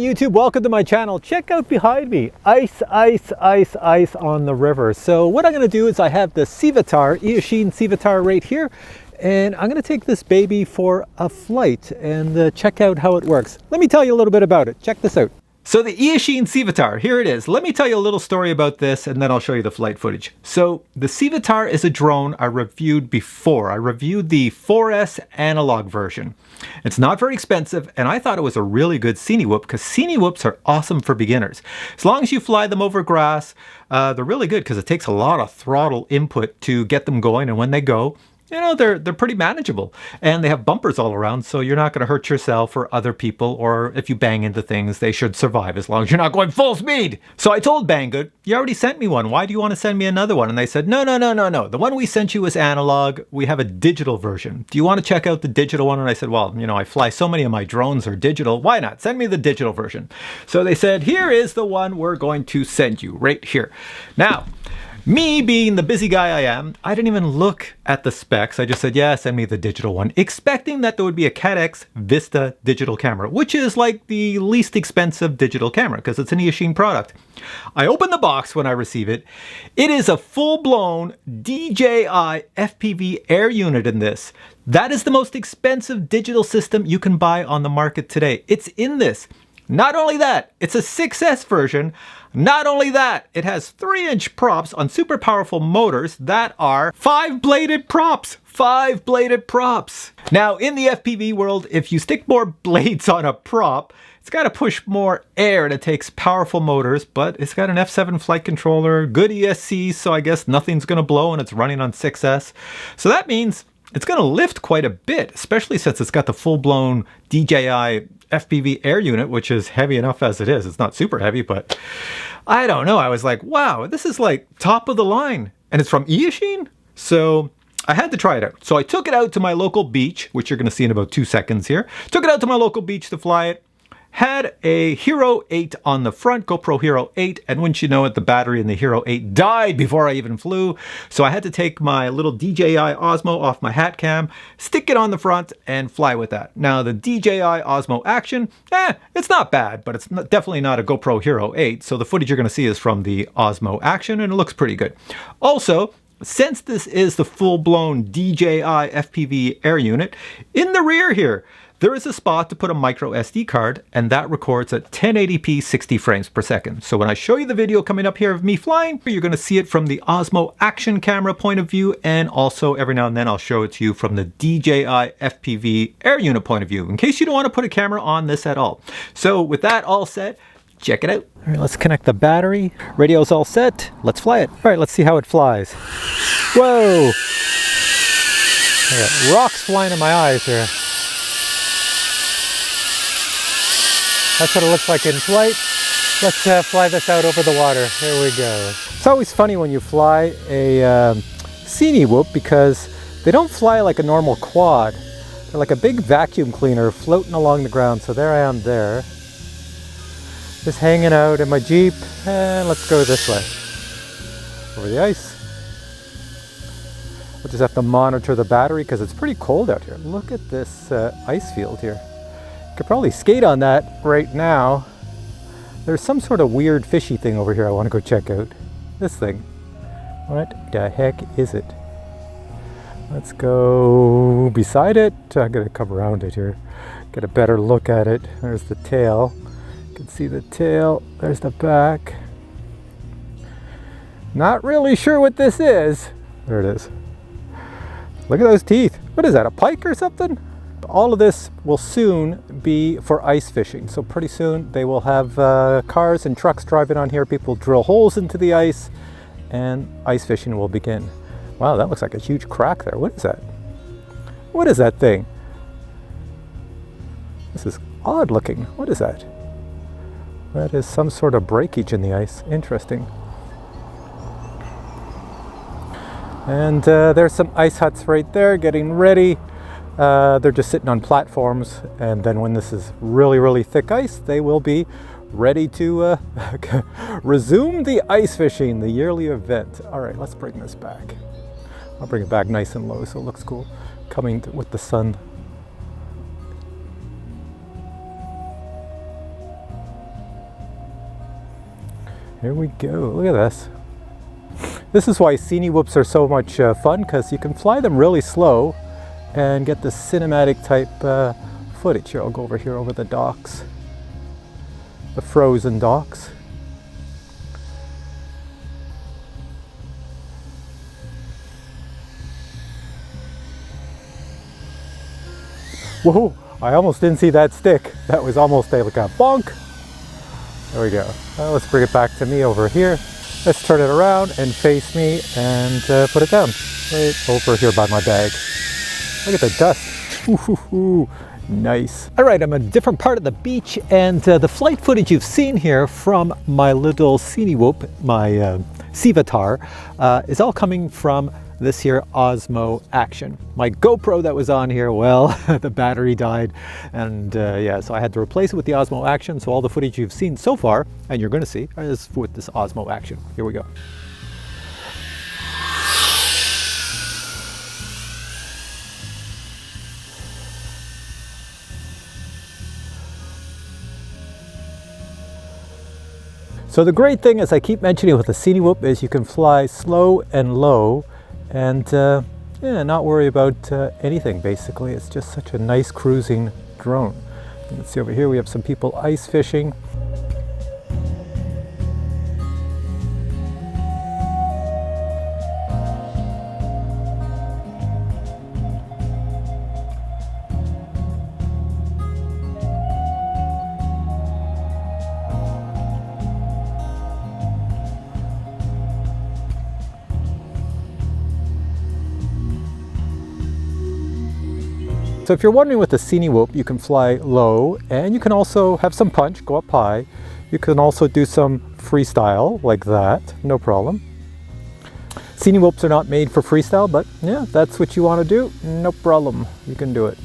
YouTube, welcome to my channel. Check out behind me, ice, ice, ice, ice on the river. So what I'm going to do is I have the Cvatar, Eachine Cvatar right here, and I'm going to take this baby for a flight and check out how it works. Let me tell you a little bit about it. Check this out. So the Eachine Cvatar, here it is. Let me tell you a little story about this and then I'll show you the flight footage. So the Cvatar is a drone I reviewed before. I reviewed the 4S analog version. It's not very expensive and I thought it was a really good Cinewhoop because Cinewhoops are awesome for beginners. As long as you fly them over grass, they're really good because it takes a lot of throttle input to get them going, and when they go, you know, they're pretty manageable, and they have bumpers all around, so you're not going to hurt yourself or other people, or if you bang into things, they should survive as long as you're not going full speed. So I told Banggood, you already sent me one. Why do you want to send me another one? And they said, no. The one we sent you is analog. We have a digital version. Do you want to check out the digital one? And I said, well, you know, I fly so many of my drones are digital. Why not? Send me the digital version. So they said, here is the one we're going to send you right here. Now, me being the busy guy I am, I didn't even look at the specs. I just said, yeah, send me the digital one, expecting that there would be a Cat-X Vista digital camera, which is like the least expensive digital camera because it's an Eachine product. I open the box when I receive it. It is a full-blown DJI FPV air unit in this. That is the most expensive digital system you can buy on the market today. It's in this. Not only that, it's a 6S version. Not only that, it has 3-inch props on super powerful motors that are 5-bladed props. 5-bladed props. Now, in the FPV world, if you stick more blades on a prop, it's got to push more air and it takes powerful motors, but it's got an F7 flight controller, good ESC, so I guess nothing's going to blow and it's running on 6S. So that means it's going to lift quite a bit, especially since it's got the full-blown DJI FPV air unit, which is heavy enough as it is. It's not super heavy, but I don't know. I was like, wow, this is like top of the line. And it's from Eachine? So I had to try it out. So I took it out to my local beach, which you're going to see in about 2 seconds here. Took it out to my local beach to fly it. Had a Hero 8 on the front, GoPro Hero 8, and wouldn't you know it, the battery in the Hero 8 died before I even flew. So I had to take my little DJI Osmo off my hat cam, stick it on the front, and fly with that. Now the DJI Osmo Action, it's not bad, but it's definitely not a GoPro Hero 8, so the footage you're going to see is from the Osmo Action, and it looks pretty good. Also, since this is the full-blown DJI FPV air unit, in the rear here, there is a spot to put a micro SD card, and that records at 1080p 60 frames per second. So when I show you the video coming up here of me flying, you're going to see it from the Osmo Action camera point of view, and also every now and then I'll show it to you from the DJI FPV air unit point of view, in case you don't want to put a camera on this at all. So with that all set, check it out. All right, let's connect the battery. Radio's all set. Let's fly it. All right, let's see how it flies. Whoa! I got rocks flying in my eyes here. That's what it looks like in flight. Let's fly this out over the water. Here we go. It's always funny when you fly a Cinewhoop because they don't fly like a normal quad. They're like a big vacuum cleaner floating along the ground. So there I am there. Just hanging out in my Jeep. And let's go this way. Over the ice. We'll just have to monitor the battery because it's pretty cold out here. Look at this ice field here. Could probably skate on that right now. There's some sort of weird fishy thing over here I want to go check out. This thing. What the heck is it? Let's go beside it. I'm going to come around it here. Get a better look at it. There's the tail. You can see the tail. There's the back. Not really sure what this is. There it is. Look at those teeth. What is that, a pike or something? All of this will soon be for ice fishing. So pretty soon they will have cars and trucks driving on here. People drill holes into the ice and ice fishing will begin. Wow, that looks like a huge crack there. What is that? What is that thing? This is odd looking. What is that? That is some sort of breakage in the ice. Interesting. And there's some ice huts right there getting ready. They're just sitting on platforms, and then when this is really, really thick ice, they will be ready to resume the ice fishing, the yearly event. All right, let's bring this back. I'll bring it back nice and low so it looks cool, coming with the sun. Here we go. Look at this. This is why Cinewhoops are so much fun, because you can fly them really slow and get the cinematic type footage. Here, I'll go over here over the docks, the frozen docks. Whoa, I almost didn't see that stick. That was almost like a bonk. There we go. Well, let's bring it back to me over here. Let's turn it around and face me and put it down right over here by my bag. Look at the dust. Ooh, nice. All right, I'm in a different part of the beach, and the flight footage you've seen here from my little Cinewhoop, my Cvatar, is all coming from this here Osmo Action. My GoPro that was on here, well, the battery died, and yeah, so I had to replace it with the Osmo Action. So all the footage you've seen so far, and you're going to see, is with this Osmo Action. Here we go. So the great thing, as I keep mentioning with the Cinewhoop, is you can fly slow and low, and yeah, not worry about anything basically. It's just such a nice cruising drone. Let's see over here, we have some people ice fishing. So if you're wondering with the Cinewhoop, you can fly low, and you can also have some punch, go up high. You can also do some freestyle like that, no problem. Cinewhoops are not made for freestyle, but yeah, that's what you want to do, no problem, you can do it.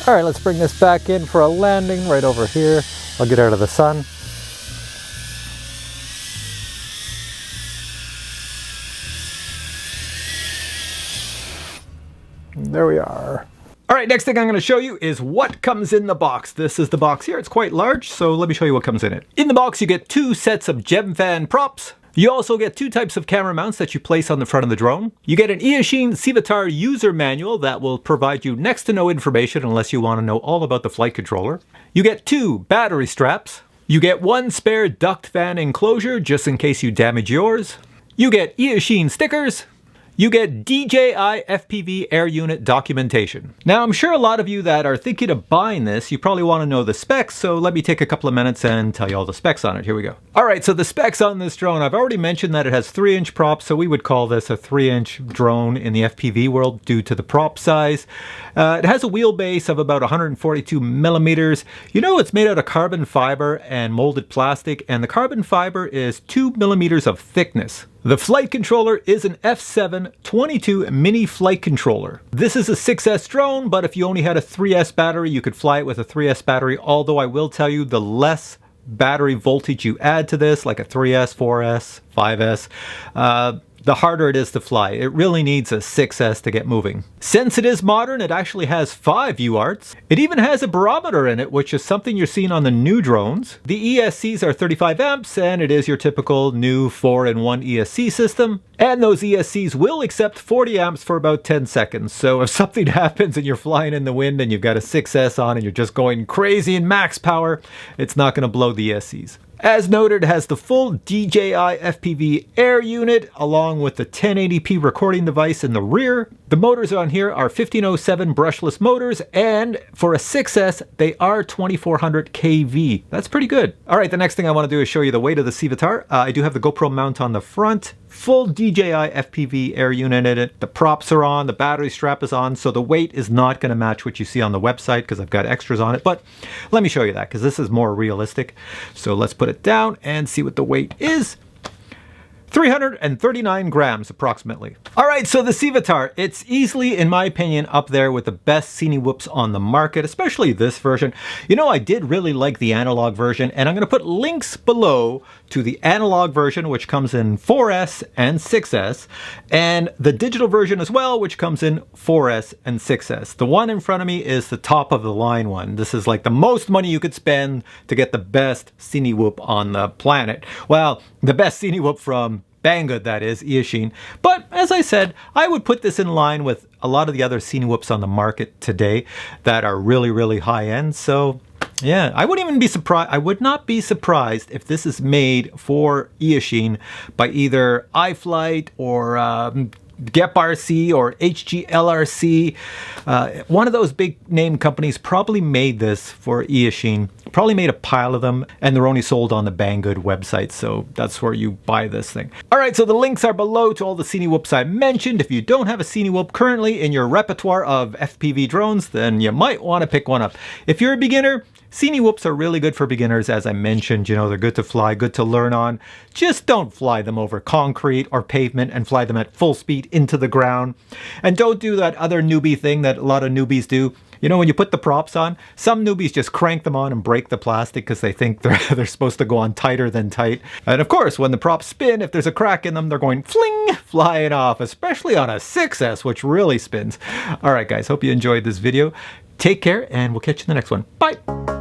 All right, let's bring this back in for a landing right over here. I'll get out of the sun. There we are. All right, next thing I'm going to show you is what comes in the box. This is the box here. It's quite large, so let me show you what comes in it. In the box, you get 2 sets of gem fan props. You also get 2 types of camera mounts that you place on the front of the drone. You get an Eachine Cvatar user manual that will provide you next to no information unless you want to know all about the flight controller. You get 2 battery straps. You get 1 spare duct fan enclosure just in case you damage yours. You get Eachine stickers. You get DJI FPV air unit documentation. Now, I'm sure a lot of you that are thinking of buying this, you probably want to know the specs, so let me take a couple of minutes and tell you all the specs on it. Here we go. All right, so the specs on this drone, I've already mentioned that it has 3-inch props, so we would call this a 3-inch drone in the FPV world due to the prop size. It has a wheelbase of about 142 millimeters. You know, it's made out of carbon fiber and molded plastic, and the carbon fiber is 2 millimeters of thickness. The flight controller is an F7 22 mini flight controller. This is a 6S drone, but if you only had a 3S battery, you could fly it with a 3S battery, although I will tell you the less battery voltage you add to this, like a 3S, 4S, 5S, the harder it is to fly. It really needs a 6S to get moving. Since it is modern, it actually has 5 UARTs. It even has a barometer in it, which is something you're seeing on the new drones. The ESCs are 35 amps, and it is your typical new 4-in-1 ESC system. And those ESCs will accept 40 amps for about 10 seconds. So if something happens and you're flying in the wind and you've got a 6S on and you're just going crazy in max power, it's not going to blow the ESCs. As noted, it has the full DJI FPV air unit along with the 1080p recording device in the rear. The motors on here are 1507 brushless motors, and for a 6S, they are 2400 kV. That's pretty good. All right, the next thing I want to do is show you the weight of the Cvatar. I do have the GoPro mount on the front. Full DJI FPV air unit in it. The props are on, the battery strap is on, so the weight is not going to match what you see on the website because I've got extras on it, but let me show you that because this is more realistic. So let's put it down and see what the weight is. 339 grams approximately. All right, so the Cvatar, it's easily, in my opinion, up there with the best Cinewhoops on the market, especially this version. You know, I did really like the analog version, and I'm going to put links below to the analog version, which comes in 4S and 6S, and the digital version as well, which comes in 4S and 6S. The one in front of me is the top of the line one. This is like the most money you could spend to get the best Cinewhoop on the planet. Well, the best Cinewhoop from Banggood, that is, Eachine. But as I said, I would put this in line with a lot of the other Cinewhoops on the market today that are really, really high end. So yeah, I wouldn't even be surprised. I would not be surprised if this is made for Eachine by either iFlight or GEPRC or HGLRC. One of those big name companies probably made this for Eachine, probably made a pile of them, and they're only sold on the Banggood website, so that's where you buy this thing. All right, so the links are below to all the Cinewhoops I mentioned. If you don't have a Cinewhoop currently in your repertoire of FPV drones, then you might want to pick one up. If you're a beginner, Cinewhoops are really good for beginners, as I mentioned. You know, they're good to fly, good to learn on. Just don't fly them over concrete or pavement and fly them at full speed into the ground. And don't do that other newbie thing that a lot of newbies do. You know, when you put the props on, some newbies just crank them on and break the plastic because they think they're supposed to go on tighter than tight. And of course, when the props spin, if there's a crack in them, they're going fling, flying off, especially on a 6S, which really spins. All right, guys, hope you enjoyed this video. Take care, and we'll catch you in the next one. Bye.